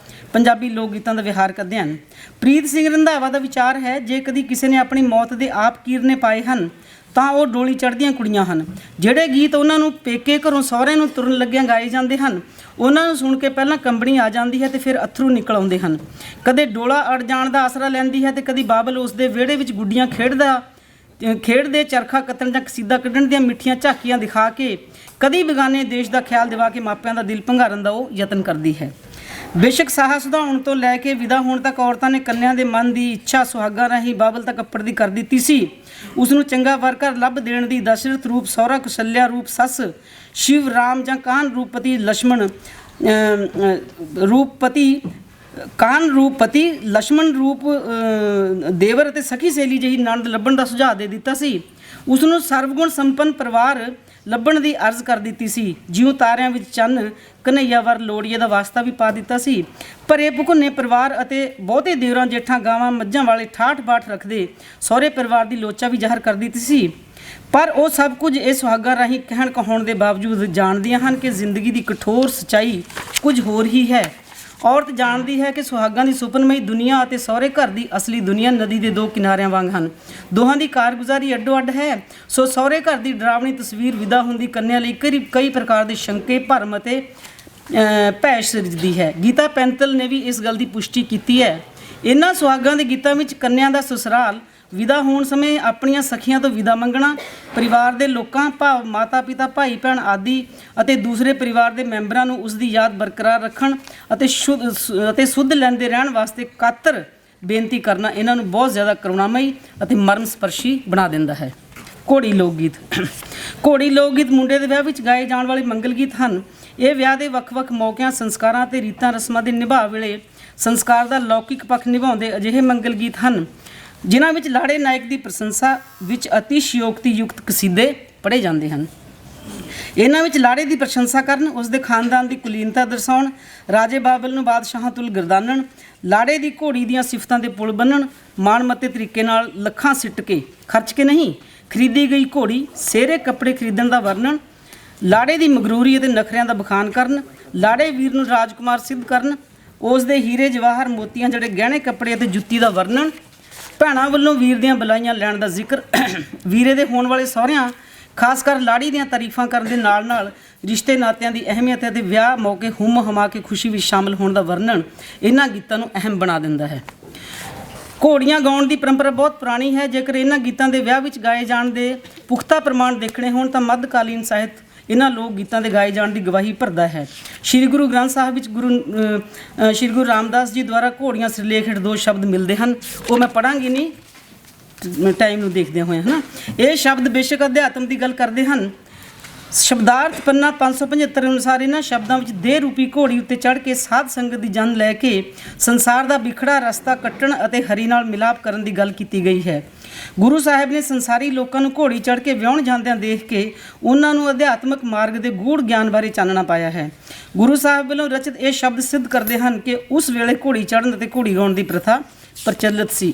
ਪੰਜਾਬੀ ਲੋਕ ਗੀਤਾਂ ਦਾ ਵਿਹਾਰਕ ਅਧਿਐਨ। ਪ੍ਰੀਤ ਸਿੰਘ ਰੰਧਾਵਾ ਦਾ ਵਿਚਾਰ ਹੈ, ਜੇ ਕਦੀ ਕਿਸੇ ਨੇ ਆਪਣੀ ਮੌਤ ਦੇ ਆਪ ਕੀਰਨੇ ਪਾਏ ਹਨ ਤਾਂ ਉਹ ਡੋਲੀ ਚੜ੍ਹਦੀਆਂ ਕੁੜੀਆਂ ਹਨ। ਜਿਹੜੇ ਗੀਤ ਉਹਨਾਂ ਨੂੰ ਪੇਕੇ ਘਰੋਂ ਸਹੁਰੇ ਨੂੰ ਤੁਰਨ ਲੱਗਿਆਂ ਗਾਏ ਜਾਂਦੇ ਹਨ, ਉਹਨਾਂ ਨੂੰ ਸੁਣ ਕੇ ਪਹਿਲਾਂ ਕੰਬਣੀ ਆ ਜਾਂਦੀ ਹੈ ਤੇ ਫਿਰ ਅੱਥਰੂ ਨਿਕਲ ਆਉਂਦੇ ਹਨ। ਕਦੇ ਡੋਲਾ ਅੜ ਜਾਣ ਦਾ ਆਸਰਾ ਲੈਂਦੀ ਹੈ ਤੇ ਕਦੀ ਬਾਬਲ ਉਸ ਦੇ ਵਿਹੜੇ ਵਿੱਚ ਗੁੱਡੀਆਂ ਖੇਡਦੇ ਚਰਖਾ ਕੱਤਣ ਜਾਂ ਕਸੀਦਾ ਕੱਢਣ ਦੀਆਂ ਮਿੱਠੀਆਂ ਝਾਕੀਆਂ ਦਿਖਾ ਕੇ ਕਦੀ ਬੇਗਾਨੇ ਦੇਸ਼ ਦਾ ਖਿਆਲ ਦਿਵਾ ਕੇ ਮਾਪਿਆਂ ਦਾ ਦਿਲ ਭੰਗਾਰਨ ਦਾ ਉਹ ਯਤਨ ਕਰਦੀ ਹੈ। ਬੇਸ਼ੱਕ ਸਾਹ ਸੁਧਾਉਣ ਤੋਂ ਲੈ ਕੇ ਵਿਦਾ ਹੋਣ ਤੱਕ ਔਰਤਾਂ ਨੇ ਕੰਨਿਆਂ ਦੇ ਮਨ ਦੀ ਇੱਛਾ ਸੁਹਾਗਾਂ ਰਾਹੀਂ ਬਾਬਲ ਤੱਕ ਅੱਪੜ ਦੀ ਕਰ ਦਿੱਤੀ ਸੀ। ਉਸ ਨੂੰ ਚੰਗਾ ਵਰ ਘਰ ਲੱਭ ਦੇਣ ਦੀ ਦਸ਼ਰਥ ਰੂਪ ਸਹੁਰਾ, ਕੁਸ਼ਲਿਆ ਰੂਪ ਸੱਸ, ਸ਼ਿਵ ਰਾਮ ਜਾਂ ਕਾਨ ਰੂਪਪਤੀ ਲਛਮਣ ਲਛਮਣ ਰੂਪ ਦੇਵਰ ਅਤੇ ਸਖੀ ਸਹੇਲੀ ਜਿਹੀ ਨਣਦ ਲੱਭਣ ਦਾ ਸੁਝਾਅ ਦੇ ਦਿੱਤਾ ਸੀ। ਉਸ ਨੂੰ ਸਰਵਗੁਣ ਸੰਪੰਨ ਪਰਿਵਾਰ ਲੱਭਣ ਦੀ ਅਰਜ਼ ਕਰ ਦਿੱਤੀ ਸੀ। ਜਿਉਂ ਤਾਰਿਆਂ ਵਿੱਚ ਚੰਨ ਕਨ੍ਹਈਆ ਵਰ ਲੋੜੀਏ ਦਾ ਵਾਸਤਾ ਵੀ ਪਾ ਦਿੱਤਾ ਸੀ। ਭਰੇ ਭੁਕੁੰਨੇ ਪਰਿਵਾਰ ਅਤੇ ਬਹੁਤੇ ਦੇਵਰਾਂ ਜੇਠਾਂ ਗਾਵਾਂ ਮੱਝਾਂ ਵਾਲੇ ਠਾਠ ਬਾਠ ਰੱਖਦੇ ਸਹੁਰੇ ਪਰਿਵਾਰ ਦੀ ਲੋਚਾ ਵੀ ਜ਼ਾਹਰ ਕਰ ਦਿੱਤੀ ਸੀ। ਪਰ ਉਹ ਸਭ ਕੁਝ ਇਹ ਸੁਹਾਗਾਂ ਰਾਹੀਂ ਕਹਿਣ ਕਹਾਉਣ ਦੇ ਬਾਵਜੂਦ ਜਾਣਦੀਆਂ ਹਨ ਕਿ ਜ਼ਿੰਦਗੀ ਦੀ ਕਠੋਰ ਸੱਚਾਈ ਕੁਝ ਹੋਰ ਹੀ ਹੈ। ਔਰਤ ਜਾਣਦੀ ਹੈ ਕਿ ਸੁਹਾਗਾਂ ਦੀ ਸੁਪਨਮਈ ਦੁਨੀਆ ਅਤੇ ਸਹੁਰੇ ਘਰ ਦੀ ਅਸਲੀ ਦੁਨੀਆ ਨਦੀ ਦੇ ਦੋ ਕਿਨਾਰਿਆਂ ਵਾਂਗ ਹਨ। ਦੋਹਾਂ ਦੀ ਕਾਰਗੁਜ਼ਾਰੀ ਅੱਡੋ ਅੱਡ ਹੈ। ਸੋ ਸਹੁਰੇ ਘਰ ਦੀ ਡਰਾਵਣੀ ਤਸਵੀਰ ਵਿਦਾ ਹੁੰਦੀ ਕੰਨਿਆ ਲਈ ਕਈ ਪ੍ਰਕਾਰ ਦੇ ਸ਼ੰਕੇ, ਭਰਮ ਅਤੇ ਭੈ ਸਿਰਜਦੀ ਹੈ। ਗੀਤਾ ਪੈਂਤਲ ਨੇ ਵੀ ਇਸ ਗੱਲ ਦੀ ਪੁਸ਼ਟੀ ਕੀਤੀ ਹੈ। ਇਹਨਾਂ ਸੁਹਾਗਾਂ ਦੇ ਗੀਤਾਂ ਵਿੱਚ ਕੰਨਿਆ ਦਾ ਸਸੁਰਾਲ ਵਿਦਾ ਹੋਣ ਸਮੇਂ ਆਪਣੀਆਂ ਸਖੀਆਂ ਤੋਂ ਵਿਦਾ ਮੰਗਣਾ, ਪਰਿਵਾਰ ਦੇ ਲੋਕਾਂ ਭਾਵ ਮਾਤਾ ਪਿਤਾ, ਭਾਈ ਭੈਣ ਆਦਿ ਅਤੇ ਦੂਸਰੇ ਪਰਿਵਾਰ ਦੇ ਮੈਂਬਰਾਂ ਨੂੰ ਉਸ ਦੀ ਯਾਦ ਬਰਕਰਾਰ ਰੱਖਣ ਅਤੇ ਸੁੱਧ ਲੈਂਦੇ ਰਹਿਣ ਵਾਸਤੇ ਕਾਤਰ ਬੇਨਤੀ ਕਰਨਾ ਇਹਨਾਂ ਨੂੰ ਬਹੁਤ ਜ਼ਿਆਦਾ ਕਰੁਣਾਮਈ ਅਤੇ ਮਰਮ ਸਪਰਸ਼ੀ ਬਣਾ ਦਿੰਦਾ ਹੈ। ਘੋੜੀ ਲੋਕ ਗੀਤ। ਘੋੜੀ ਲੋਕ ਗੀਤ ਮੁੰਡੇ ਦੇ ਵਿਆਹ ਵਿੱਚ ਗਾਏ ਜਾਣ ਵਾਲੇ ਮੰਗਲ ਗੀਤ ਹਨ। ਇਹ ਵਿਆਹ ਦੇ ਵੱਖ-ਵੱਖ ਮੌਕਿਆਂ, ਸੰਸਕਾਰਾਂ ਅਤੇ ਰੀਤਾਂ ਰਸਮਾਂ ਦੇ ਨਿਭਾਅ ਵੇਲੇ ਸੰਸਕਾਰ ਦਾ ਲੌਕਿਕ ਪੱਖ ਨਿਭਾਉਂਦੇ ਅਜਿਹੇ ਮੰਗਲ ਗੀਤ ਹਨ ਜਿਨ੍ਹਾਂ ਵਿੱਚ ਲਾੜੇ ਨਾਇਕ ਦੀ ਪ੍ਰਸ਼ੰਸਾ ਵਿੱਚ ਅਤਿਸ਼ਯੋਕਤੀ ਯੁਕਤ ਕਸੀਦੇ ਪੜ੍ਹੇ ਜਾਂਦੇ ਹਨ। ਇਹਨਾਂ ਵਿੱਚ ਲਾੜੇ ਦੀ ਪ੍ਰਸ਼ੰਸਾ ਕਰਨ, ਉਸ ਦੇ ਖਾਨਦਾਨ ਦੀ ਕੁਲੀਨਤਾ ਦਰਸਾਉਣ, ਰਾਜੇ ਬਾਬਲ ਨੂੰ ਬਾਦਸ਼ਾਹਾਂ ਤੁਲ ਗਰਦਾਨਣ, ਲਾੜੇ ਦੀ ਘੋੜੀ ਦੀਆਂ ਸਿਫਤਾਂ ਦੇ ਪੁਲ ਬੰਨਣ, ਮਾਣਮੱਤੇ ਤਰੀਕੇ ਨਾਲ ਲੱਖਾਂ ਸਿੱਟ ਕੇ ਖਰਚ ਕੇ ਨਹੀਂ ਖਰੀਦੀ ਗਈ ਘੋੜੀ, ਸਿਹਰੇ ਕੱਪੜੇ ਖਰੀਦਣ ਦਾ ਵਰਣਨ, ਲਾੜੇ ਦੀ ਮਗਰੂਰੀ ਅਤੇ ਨਖਰਿਆਂ ਦਾ ਬਖਾਨ ਕਰਨ, ਲਾੜੇ ਵੀਰ ਨੂੰ ਰਾਜਕੁਮਾਰ ਸਿੱਧ ਕਰਨ, ਉਸ ਦੇ ਹੀਰੇ ਜਵਾਹਰ ਮੋਤੀਆਂ ਜਿਹੜੇ ਗਹਿਣੇ ਕੱਪੜੇ ਅਤੇ ਜੁੱਤੀ ਦਾ ਵਰਣਨ, ਭੈਣਾਂ ਵੱਲੋਂ ਵੀਰ ਦੀਆਂ ਬਲਾਈਆਂ ਲੈਣ ਦਾ ਜ਼ਿਕਰ, ਵੀਰੇ ਦੇ ਹੋਣ ਵਾਲੇ ਸਹੁਰਿਆਂ ਖਾਸ ਕਰ ਲਾੜੀ ਦੀਆਂ ਤਾਰੀਫਾਂ ਕਰਨ ਦੇ ਨਾਲ ਨਾਲ ਰਿਸ਼ਤੇ ਨਾਤਿਆਂ ਦੀ ਅਹਿਮੀਅਤ ਅਤੇ ਵਿਆਹ ਮੌਕੇ ਹੁਮ ਹਮਾ ਕੇ ਖੁਸ਼ੀ ਵਿੱਚ ਸ਼ਾਮਲ ਹੋਣ ਦਾ ਵਰਣਨ ਇਹਨਾਂ ਗੀਤਾਂ ਨੂੰ ਅਹਿਮ ਬਣਾ ਦਿੰਦਾ ਹੈ। ਘੋੜੀਆਂ ਗਾਉਣ ਦੀ ਪਰੰਪਰਾ ਬਹੁਤ ਪੁਰਾਣੀ ਹੈ। ਜੇਕਰ ਇਹਨਾਂ ਗੀਤਾਂ ਦੇ ਵਿਆਹ ਵਿੱਚ ਗਾਏ ਜਾਣ ਦੇ ਪੁਖਤਾ ਪ੍ਰਮਾਣ ਦੇਖਣੇ ਹੋਣ ਤਾਂ ਮੱਧਕਾਲੀਨ ਸਾਹਿਤ ਇਹਨਾਂ ਲੋਕ ਗੀਤਾਂ ਦੇ ਗਾਏ ਜਾਣ ਦੀ ਗਵਾਹੀ ਭਰਦਾ ਹੈ। ਸ਼੍ਰੀ ਗੁਰੂ ਗ੍ਰੰਥ ਸਾਹਿਬ ਵਿੱਚ ਸ਼੍ਰੀ ਗੁਰੂ ਰਾਮਦਾਸ ਜੀ ਦੁਆਰਾ ਘੋੜੀਆਂ ਸਿਰਲੇਖ ਹੇਠ ਦੋ ਸ਼ਬਦ ਮਿਲਦੇ ਹਨ। ਉਹ ਮੈਂ ਪੜ੍ਹਾਂਗੀ ਨਹੀਂ, ਟਾਈਮ ਨੂੰ ਦੇਖਦੇ ਹੋਏ, ਹੈ ਨਾ। ਇਹ ਸ਼ਬਦ ਬੇਸ਼ੱਕ ਅਧਿਆਤਮ ਦੀ ਗੱਲ ਕਰਦੇ ਹਨ। ਸ਼ਬਦਾਰਥ ਪੰਨਾ 575 ਅਨੁਸਾਰ ਇਹਨਾਂ ਸ਼ਬਦਾਂ ਵਿੱਚ ਦੇਹ ਰੂਪੀ ਘੋੜੀ ਉੱਤੇ ਚੜ੍ਹ ਕੇ ਸਾਧ ਸੰਗਤ ਦੀ ਜਨ ਲੈ ਕੇ ਸੰਸਾਰ ਦਾ ਵਿਖੜਾ ਰਸਤਾ ਕੱਟਣ ਅਤੇ ਹਰੀ ਨਾਲ ਮਿਲਾਪ ਕਰਨ ਦੀ ਗੱਲ ਕੀਤੀ ਗਈ ਹੈ। ਗੁਰੂ ਸਾਹਿਬ ਨੇ ਸੰਸਾਰੀ ਲੋਕਾਂ ਨੂੰ ਘੋੜੀ ਚੜ੍ਹ ਕੇ ਵਿਆਹੁਣ ਜਾਂਦਿਆਂ ਦੇਖ ਕੇ ਉਹਨਾਂ ਨੂੰ ਅਧਿਆਤਮਕ ਮਾਰਗ ਦੇ ਗੂੜ ਗਿਆਨ ਬਾਰੇ ਚਾਨਣਾ ਪਾਇਆ ਹੈ। ਗੁਰੂ ਸਾਹਿਬ ਵੱਲੋਂ ਰਚਿਤ ਇਹ ਸ਼ਬਦ ਸਿੱਧ ਕਰਦੇ ਹਨ ਕਿ ਉਸ ਵੇਲੇ ਘੋੜੀ ਚੜ੍ਹਨ ਅਤੇ ਘੋੜੀ ਗਾਉਣ ਦੀ ਪ੍ਰਥਾ ਪ੍ਰਚਲਿਤ ਸੀ।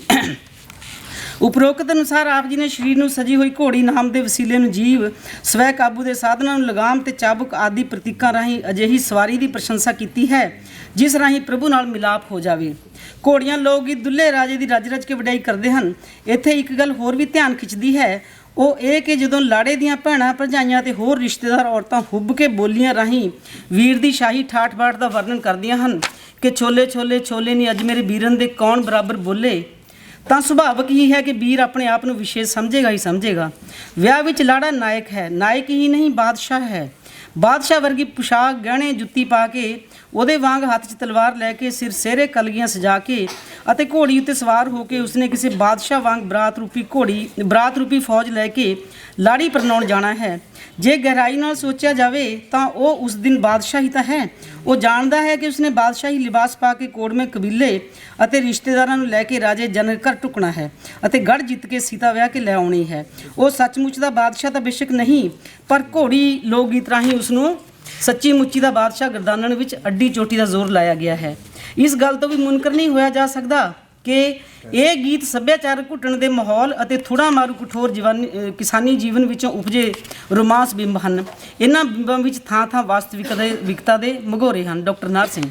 ਉਪਰੋਕਤ ਅਨੁਸਾਰ ਆਪ ਜੀ ਨੇ ਸਰੀਰ ਨੂੰ ਸਜੀ ਹੋਈ ਘੋੜੀ ਨਾਮ ਦੇ ਵਸੀਲੇ ਨੂੰ ਜੀਵ ਸਵੈ ਕਾਬੂ ਦੇ ਸਾਧਨਾਂ ਨੂੰ ਲਗਾਮ ਤੇ ਚਾਬੁਕ ਆਦਿ ਪ੍ਰਤੀਕਾਂ ਰਾਹੀਂ ਅਜਿਹੀ ਸਵਾਰੀ ਦੀ ਪ੍ਰਸ਼ੰਸਾ ਕੀਤੀ ਹੈ ਜਿਸ ਰਾਹੀਂ ਪ੍ਰਭੂ ਨਾਲ ਮਿਲਾਪ ਹੋ ਜਾਵੇ। ਘੋੜੀਆਂ ਲੋਕ ਗੀਤ ਦੁੱਲੇ ਰਾਜੇ ਦੀ ਰਜ ਰਜ ਕੇ ਵਡਿਆਈ ਕਰਦੇ ਹਨ। ਇੱਥੇ ਇੱਕ ਗੱਲ ਹੋਰ ਵੀ ਧਿਆਨ ਖਿੱਚਦੀ ਹੈ, ਉਹ ਇਹ ਕਿ ਜਦੋਂ ਲਾੜੇ ਦੀਆਂ ਭੈਣਾਂ ਭਰਜਾਈਆਂ ਅਤੇ ਹੋਰ ਰਿਸ਼ਤੇਦਾਰ ਔਰਤਾਂ ਹੁੱਬ ਕੇ ਬੋਲੀਆਂ ਰਾਹੀਂ ਵੀਰ ਦੀ ਸ਼ਾਹੀ ਠਾਠ ਬਾਠ ਦਾ ਵਰਣਨ ਕਰਦੀਆਂ ਹਨ ਕਿ ਛੋਲੇ ਛੋਲੇ ਛੋਲੇ ਨਹੀਂ ਅੱਜ ਮੇਰੇ ਵੀਰਨ ਦੇ ਕੌਣ ਬਰਾਬਰ ਬੋਲੇ, ਤਾਂ ਸੁਭਾਵਿਕ ਹੀ ਹੈ ਕਿ ਵੀਰ ਆਪਣੇ ਆਪ ਨੂੰ ਵਿਸ਼ੇਸ਼ ਸਮਝੇਗਾ ਹੀ ਸਮਝੇਗਾ। ਵਿਆਹ ਵਿੱਚ ਲਾੜਾ ਨਾਇਕ ਹੈ, ਨਾਇਕ ਹੀ ਨਹੀਂ ਬਾਦਸ਼ਾਹ ਹੈ। ਬਾਦਸ਼ਾਹ ਵਰਗੀ ਪੁਸ਼ਾਕ ਗਹਿਣੇ ਜੁੱਤੀ ਪਾ ਕੇ, ਉਹਦੇ ਵਾਂਗ ਹੱਥ 'ਚ ਤਲਵਾਰ ਲੈ ਕੇ, ਸਿਰ ਸਿਹਰੇ ਕਲਗੀਆਂ ਸਜਾ ਕੇ ਅਤੇ ਘੋੜੀ ਉੱਤੇ ਸਵਾਰ ਹੋ ਕੇ ਉਸਨੇ ਕਿਸੇ ਬਾਦਸ਼ਾਹ ਵਾਂਗ ਬਰਾਤ ਰੂਪੀ ਫੌਜ ਲੈ ਕੇ ਲਾੜੀ ਪ੍ਰਣਾਉਣ ਜਾਣਾ ਹੈ। ਜੇ ਗਹਿਰਾਈ ਨਾਲ ਸੋਚਿਆ ਜਾਵੇ ਤਾਂ ਉਹ ਉਸ ਦਿਨ ਬਾਦਸ਼ਾਹ ਹੀ ਤਾਂ ਹੈ। ਉਹ ਜਾਣਦਾ ਹੈ ਕਿ ਉਸਨੇ ਬਾਦਸ਼ਾਹੀ ਲਿਬਾਸ ਪਾ ਕੇ ਕੋੜਵੇਂ ਕਬੀਲੇ ਅਤੇ ਰਿਸ਼ਤੇਦਾਰਾਂ ਨੂੰ ਲੈ ਕੇ ਰਾਜੇ ਜਨਕ ਘਰ ਟੁਕਣਾ ਹੈ ਅਤੇ ਗੜ੍ਹ ਜਿੱਤ ਕੇ ਸੀਤਾ ਵਿਆਹ ਕੇ ਲੈ ਆਉਣੀ ਹੈ। ਉਹ ਸੱਚਮੁੱਚ ਦਾ ਬਾਦਸ਼ਾਹ ਤਾਂ ਬੇਸ਼ੱਕ ਨਹੀਂ, ਪਰ ਘੋੜੀ ਲੋਕ ਗੀਤ ਰਾਹੀਂ ਉਸਨੂੰ ਸੱਚੀ ਮੁੱਚੀ ਦਾ ਬਾਦਸ਼ਾਹ ਗਰਦਾਨਣ ਵਿੱਚ ਅੱਡੀ ਚੋਟੀ ਦਾ ਜ਼ੋਰ ਲਾਇਆ ਗਿਆ ਹੈ। ਇਸ ਗੱਲ ਤੋਂ ਵੀ ਮੁਨਕਰ ਨਹੀਂ ਹੋਇਆ ਜਾ ਸਕਦਾ ਕਿ ਇਹ ਗੀਤ ਸੱਭਿਆਚਾਰਕ ਘੁੱਟਣ ਦੇ ਮਾਹੌਲ ਅਤੇ ਥੋੜ੍ਹਾ ਮਾਰੂ ਕਠੋਰ ਕਿਸਾਨੀ ਜੀਵਨ ਵਿੱਚੋਂ ਉਪਜੇ ਰੋਮਾਂਸ ਬਿੰਬ ਹਨ। ਇਹਨਾਂ ਬਿੰਬਾਂ ਵਿੱਚ ਥਾਂ ਥਾਂ ਵਾਸਤਵਿਕਤਾ ਦੇ ਮਗੋਰੇ ਹਨ। ਡਾਕਟਰ ਨਾਰ ਸਿੰਘ।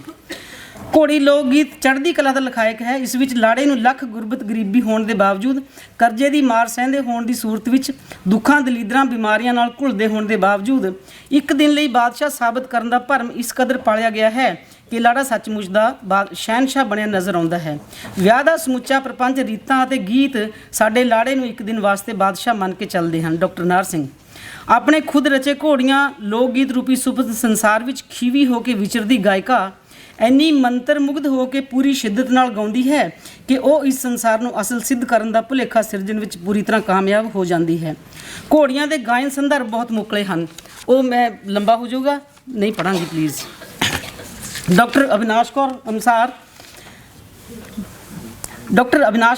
ਘੋੜੀ ਲੋਕ ਗੀਤ ਚੜ੍ਹਦੀ ਕਲਾ ਦਾ ਲਖਾਇਕ ਹੈ। ਇਸ ਵਿੱਚ ਲਾੜੇ ਨੂੰ ਲੱਖ ਗੁਰਬਤ ਗਰੀਬੀ ਹੋਣ ਦੇ ਬਾਵਜੂਦ, ਕਰਜ਼ੇ ਦੀ ਮਾਰ ਸਹਿੰਦੇ ਹੋਣ ਦੀ ਸੂਰਤ ਵਿੱਚ, ਦੁੱਖਾਂ ਦਲੀਦਰਾਂ ਬਿਮਾਰੀਆਂ ਨਾਲ ਘੁਲਦੇ ਹੋਣ ਦੇ ਬਾਵਜੂਦ ਇੱਕ ਦਿਨ ਲਈ ਬਾਦਸ਼ਾਹ ਸਾਬਤ ਕਰਨ ਦਾ ਭਰਮ ਇਸ ਕਦਰ ਪਾਲਿਆ ਗਿਆ ਹੈ ਕਿ ਲਾੜਾ ਸੱਚਮੁੱਚ ਦਾ ਸ਼ਹਿਨਸ਼ਾਹ ਬਣਿਆ ਨਜ਼ਰ ਆਉਂਦਾ ਹੈ। ਵਿਆਹ ਦਾ ਸਮੁੱਚਾ ਪ੍ਰਪੰਚ, ਰੀਤਾਂ ਅਤੇ ਗੀਤ ਸਾਡੇ ਲਾੜੇ ਨੂੰ ਇੱਕ ਦਿਨ ਵਾਸਤੇ ਬਾਦਸ਼ਾਹ ਮੰਨ ਕੇ ਚੱਲਦੇ ਹਨ। ਡਾਕਟਰ ਨਾਰ ਸਿੰਘ। ਆਪਣੇ ਖੁਦ ਰਚੇ ਘੋੜੀਆਂ ਲੋਕ ਗੀਤ ਰੂਪੀ ਸੁਪਤ ਸੰਸਾਰ ਵਿੱਚ ਖੀਵੀ ਹੋ ਕੇ ਵਿਚਰਦੀ ਗਾਇਕਾ ਇੰਨੀ ਮੰਤਰ ਮੁਗਧ ਹੋ ਕੇ ਪੂਰੀ ਸ਼ਿੱਦਤ ਨਾਲ ਗਾਉਂਦੀ ਹੈ ਕਿ ਉਹ ਇਸ ਸੰਸਾਰ ਨੂੰ ਅਸਲ ਸਿੱਧ ਕਰਨ ਦਾ ਭੁਲੇਖਾ ਸਿਰਜਣ ਵਿੱਚ ਪੂਰੀ ਤਰ੍ਹਾਂ ਕਾਮਯਾਬ ਹੋ ਜਾਂਦੀ ਹੈ। ਘੋੜੀਆਂ ਦੇ ਗਾਇਨ ਸੰਦਰਭ ਬਹੁਤ ਮੁਕਲੇ ਹਨ। ਉਹ ਮੈਂ ਲੰਬਾ ਹੋ ਜਾਊਗਾ, ਨਹੀਂ ਪੜਾਂਗੀ ਪਲੀਜ਼। ਡਾਕਟਰ ਅਵਿਨਾਸ਼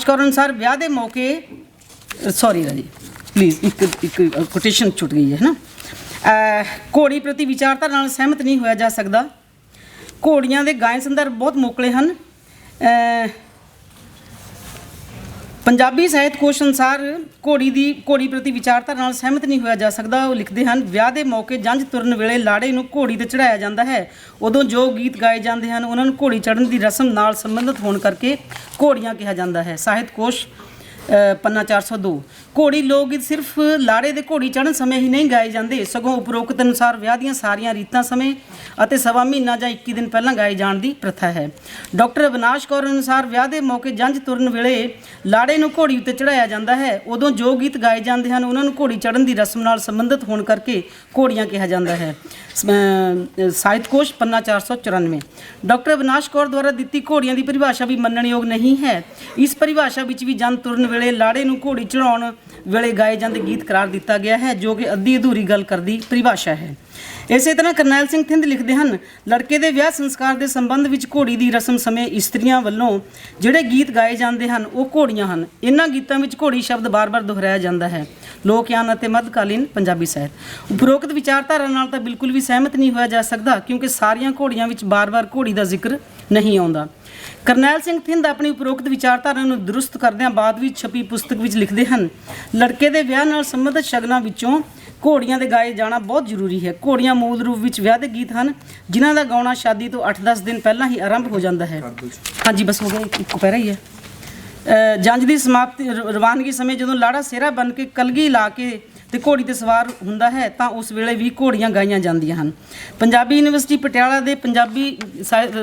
ਕੌਰ ਅਨੁਸਾਰ ਵਿਆਹ ਦੇ ਮੌਕੇ ਸੌਰੀ ਰਾਜੀ ਪਲੀਜ਼ ਇੱਕ ਕੋਟੇਸ਼ਨ ਛੁੱਟ ਗਈ ਹੈ ਨਾ। ਘੋੜੀ ਪ੍ਰਤੀ ਵਿਚਾਰਧਾਰਾ ਨਾਲ ਸਹਿਮਤ ਨਹੀਂ ਹੋਇਆ ਜਾ ਸਕਦਾ। ਘੋੜੀਆਂ ਦੇ ਗਾਇਨ ਸੰਦਰਭ ਬਹੁਤ ਮੋਕਲੇ ਹਨ। ਪੰਜਾਬੀ ਸਾਹਿਤ ਕੋਸ਼ ਅਨੁਸਾਰ ਘੋੜੀ ਪ੍ਰਤੀ ਵਿਚਾਰਧਾਰਾ ਨਾਲ ਸਹਿਮਤ ਨਹੀਂ ਹੋਇਆ ਜਾ ਸਕਦਾ। ਉਹ ਲਿਖਦੇ ਹਨ, ਵਿਆਹ ਦੇ ਮੌਕੇ ਜੰਝ ਤੁਰਨ ਵੇਲੇ ਲਾੜੇ ਨੂੰ ਘੋੜੀ ਤੇ ਚੜ੍ਹਾਇਆ ਜਾਂਦਾ ਹੈ। ਉਦੋਂ ਜੋ ਗੀਤ ਗਾਏ ਜਾਂਦੇ ਹਨ ਉਹਨਾਂ ਨੂੰ ਘੋੜੀ ਚੜ੍ਹਨ ਦੀ ਰਸਮ ਨਾਲ ਸੰਬੰਧਿਤ ਹੋਣ ਕਰਕੇ ਘੋੜੀਆਂ ਕਿਹਾ ਜਾਂਦਾ ਹੈ। ਸਾਹਿਤ ਕੋਸ਼ ਪੰਨਾ 402। ਘੋੜੀ ਲੋਕ ਗੀਤ ਸਿਰਫ ਲਾੜੇ ਦੇ ਘੋੜੀ ਚੜ੍ਹਨ ਸਮੇਂ ਹੀ ਨਹੀਂ ਗਾਏ ਜਾਂਦੇ, ਸਗੋਂ ਉਪਰੋਕਤ ਅਨੁਸਾਰ ਵਿਆਹ ਦੀਆਂ ਸਾਰੀਆਂ ਰੀਤਾਂ ਸਮੇਂ ਅਤੇ ਸਵਾ ਮਹੀਨਾ ਜਾਂ 21 ਦਿਨ ਪਹਿਲਾਂ ਗਾਏ ਜਾਣ ਦੀ ਪ੍ਰਥਾ ਹੈ। ਡਾਕਟਰ ਅਵਿਨਾਸ਼ ਕੌਰ ਅਨੁਸਾਰ ਵਿਆਹ ਦੇ ਮੌਕੇ ਜੰਝ ਤੁਰਨ ਵੇਲੇ ਲਾੜੇ ਨੂੰ ਘੋੜੀ ਉੱਤੇ ਚੜ੍ਹਾਇਆ ਜਾਂਦਾ ਹੈ। ਉਦੋਂ ਜੋ ਗੀਤ ਗਾਏ ਜਾਂਦੇ ਹਨ ਉਹਨਾਂ ਨੂੰ ਘੋੜੀ ਚੜ੍ਹਨ ਦੀ ਰਸਮ ਨਾਲ ਸੰਬੰਧਿਤ ਹੋਣ ਕਰਕੇ ਘੋੜੀਆਂ ਕਿਹਾ ਜਾਂਦਾ ਹੈ। ਸਾਹਿਤ ਕੋਸ਼ ਪੰਨਾ 494। ਡਾਕਟਰ ਅਵਿਨਾਸ਼ ਕੌਰ ਦੁਆਰਾ ਦਿੱਤੀ ਘੋੜੀਆਂ ਦੀ ਪਰਿਭਾਸ਼ਾ ਵੀ ਮੰਨਣਯੋਗ ਨਹੀਂ ਹੈ। ਇਸ ਪਰਿਭਾਸ਼ਾ ਵਿੱਚ ਵੀ ਜੰਝ ਤੁਰਨ ਵੇਲੇ ਲਾੜੇ ਨੂੰ ਘੋੜੀ ਚੜ੍ਹਾਉਣ ਵੇਲੇ ਗਾਏ ਜਾਂਦੇ ਗੀਤ ਕਰਾਰ ਦਿੱਤਾ ਗਿਆ ਹੈ, ਜੋ ਕਿ ਅੱਧੀ ਅਧੂਰੀ ਗੱਲ ਕਰਦੀ ਪਰਿਭਾਸ਼ਾ ਹੈ। ਇਸੇ ਤਰ੍ਹਾਂ ਕਰਨੈਲ ਸਿੰਘ ਥਿੰਦ ਲਿਖਦੇ ਹਨ, ਲੜਕੇ ਦੇ ਵਿਆਹ ਸੰਸਕਾਰ ਦੇ ਸੰਬੰਧ ਵਿੱਚ ਘੋੜੀ ਦੀ ਰਸਮ ਸਮੇਂ ਇਸਤਰੀਆਂ ਵੱਲੋਂ ਜਿਹੜੇ ਗੀਤ ਗਾਏ ਜਾਂਦੇ ਹਨ ਉਹ ਘੋੜੀਆਂ ਹਨ। ਇਹਨਾਂ ਗੀਤਾਂ ਵਿੱਚ ਘੋੜੀ ਸ਼ਬਦ ਬਾਰ-ਬਾਰ ਦੁਹਰਾਇਆ ਜਾਂਦਾ ਹੈ। ਲੋਕਯਾਨ ਅਤੇ ਮੱਧਕਾਲੀਨ ਪੰਜਾਬੀ ਸਾਹਿਤ। ਉਪਰੋਕਤ ਵਿਚਾਰਧਾਰਾ ਨਾਲ ਤਾਂ ਬਿਲਕੁਲ ਵੀ ਸਹਿਮਤ ਨਹੀਂ ਹੋਇਆ ਜਾ ਸਕਦਾ, ਕਿਉਂਕਿ ਸਾਰੀਆਂ ਘੋੜੀਆਂ ਵਿੱਚ ਬਾਰ-ਬਾਰ ਘੋੜੀ ਦਾ ਜ਼ਿਕਰ ਨਹੀਂ ਆਉਂਦਾ। ਕਰਨੈਲ ਸਿੰਘ ਥਿੰਦ ਆਪਣੀ ਉਪਰੋਕਤ ਵਿਚਾਰਧਾਰਾ ਨੂੰ ਦਰੁਸਤ ਕਰਦਿਆਂ ਬਾਅਦ ਵਿੱਚ ਛਪੀ ਪੁਸਤਕ ਵਿੱਚ ਲਿਖਦੇ ਹਨ, ਲੜਕੇ ਦੇ ਵਿਆਹ ਨਾਲ ਸੰਬੰਧਿਤ ਸ਼ਗਨਾਂ ਵਿੱਚੋਂ ਘੋੜੀਆਂ ਦੇ ਗਾਏ ਜਾਣਾ ਬਹੁਤ ਜ਼ਰੂਰੀ ਹੈ। ਘੋੜੀਆਂ ਮੂਲ ਰੂਪ ਵਿੱਚ ਵਿਆਹ ਦੇ ਗੀਤ ਹਨ, ਜਿਨ੍ਹਾਂ ਦਾ ਗਾਉਣਾ ਸ਼ਾਦੀ ਤੋਂ 8-10 ਦਿਨ ਪਹਿਲਾਂ ਹੀ ਆਰੰਭ ਹੋ ਜਾਂਦਾ ਹੈ। ਹਾਂਜੀ ਬਸ ਹੋ ਗਿਆ, ਇੱਕ ਪੈਰਾ ਹੀ ਹੈ। ਜੰਝ ਦੀ ਸਮਾਪਤੀ ਰਵਾਨਗੀ ਸਮੇਂ ਜਦੋਂ ਲਾੜਾ ਸਿਹਰਾ ਬਣ ਕੇ ਕਲਗੀ ਲਾ ਕੇ ਤੇ ਘੋੜੀ ਤੇ ਸਵਾਰ ਹੁੰਦਾ ਹੈ ਤਾਂ ਉਸ ਵੇਲੇ ਵੀ ਘੋੜੀਆਂ ਗਾਈਆਂ ਜਾਂਦੀਆਂ ਹਨ। ਪੰਜਾਬੀ ਯੂਨੀਵਰਸਿਟੀ ਪਟਿਆਲਾ ਦੇ ਪੰਜਾਬੀ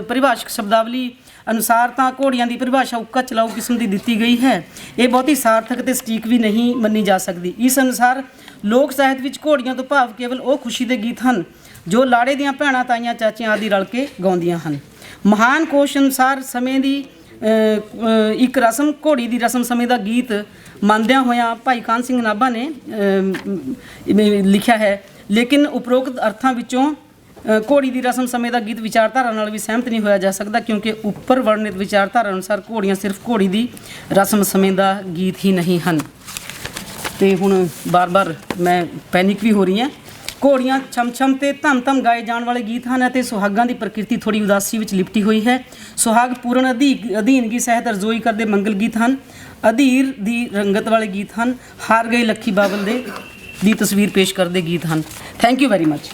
ਪਰਿਭਾਸ਼ਕ ਸ਼ਬਦਾਵਲੀ ਅਨੁਸਾਰ ਤਾਂ ਘੋੜੀਆਂ ਦੀ ਪਰਿਭਾਸ਼ਾ ਉੱਕਾ ਚਲਾਊ ਕਿਸਮ ਦੀ ਦਿੱਤੀ ਗਈ ਹੈ। ਇਹ ਬਹੁਤੀ ਸਾਰਥਕ ਤੇ ਸਟੀਕ ਵੀ ਨਹੀਂ ਮੰਨੀ ਜਾ ਸਕਦੀ। ਇਸ ਅਨੁਸਾਰ ਲੋਕ ਸਾਹਿਤ ਵਿੱਚ ਘੋੜੀਆਂ ਤੋਂ ਭਾਵ ਕੇਵਲ ਉਹ ਖੁਸ਼ੀ ਦੇ ਗੀਤ ਹਨ ਜੋ ਲਾੜੇ ਦੀਆਂ ਭੈਣਾਂ, ਤਾਈਆਂ, ਚਾਚੀਆਂ ਆਦਿ ਰਲ ਕੇ ਗਾਉਂਦੀਆਂ ਹਨ। ਮਹਾਨ ਕੋਸ਼ ਅਨੁਸਾਰ ਸਮੇਂ ਦੀ ਇੱਕ ਰਸਮ ਘੋੜੀ ਦੀ ਰਸਮ ਸਮੇਂ ਦਾ ਗੀਤ ਮੰਨਦਿਆਂ ਹੋਇਆਂ ਭਾਈ ਕਾਨ ਸਿੰਘ ਨਾਭਾ ਨੇ ਲਿਖਿਆ ਹੈ, ਲੇਕਿਨ ਉਪਰੋਕਤ ਅਰਥਾਂ ਵਿੱਚੋਂ ਘੋੜੀ ਦੀ ਰਸਮ ਸਮੇਂ ਦਾ ਗੀਤ ਵਿਚਾਰਧਾਰਾ ਨਾਲ ਵੀ ਸਹਿਮਤ ਨਹੀਂ ਹੋਇਆ ਜਾ ਸਕਦਾ, ਕਿਉਂਕਿ ਉੱਪਰ ਵਰਣਿਤ ਵਿਚਾਰਧਾਰਾ ਅਨੁਸਾਰ ਘੋੜੀਆਂ ਸਿਰਫ ਘੋੜੀ ਦੀ ਰਸਮ ਸਮੇਂ ਦਾ ਗੀਤ ਹੀ ਨਹੀਂ ਹਨ। ਤੇ ਹੁਣ ਬਾਰ-ਬਾਰ ਮੈਂ ਪੈਨਿਕ ਵੀ ਹੋ ਰਹੀ ਹਾਂ। ਘੋੜੀਆਂ ਛਮ-ਛਮ ਤੇ ਧਮ-ਧਮ ਗਾਏ ਜਾਣ ਵਾਲੇ ਗੀਤ ਹਨ ਅਤੇ ਸੁਹਾਗਾਂ ਦੀ ਪ੍ਰਕਿਰਤੀ ਥੋੜ੍ਹੀ ਉਦਾਸੀ ਵਿੱਚ ਲਿਪਟੀ ਹੋਈ ਹੈ। ਸੁਹਾਗ ਪੂਰਨ ਅਧੀਨਗੀ ਸਹਿਤ ਰਜੋਈ ਕਰਦੇ ਮੰਗਲ ਗੀਤ ਹਨ। ਅਧੀਰ ਦੀ ਰੰਗਤ ਵਾਲੇ ਗੀਤ ਹਨ। ਹਾਰ ਗਏ ਲੱਖੀ ਬਾਬਲ ਦੀ ਤਸਵੀਰ ਪੇਸ਼ ਕਰਦੇ ਗੀਤ ਹਨ। Thank you very much.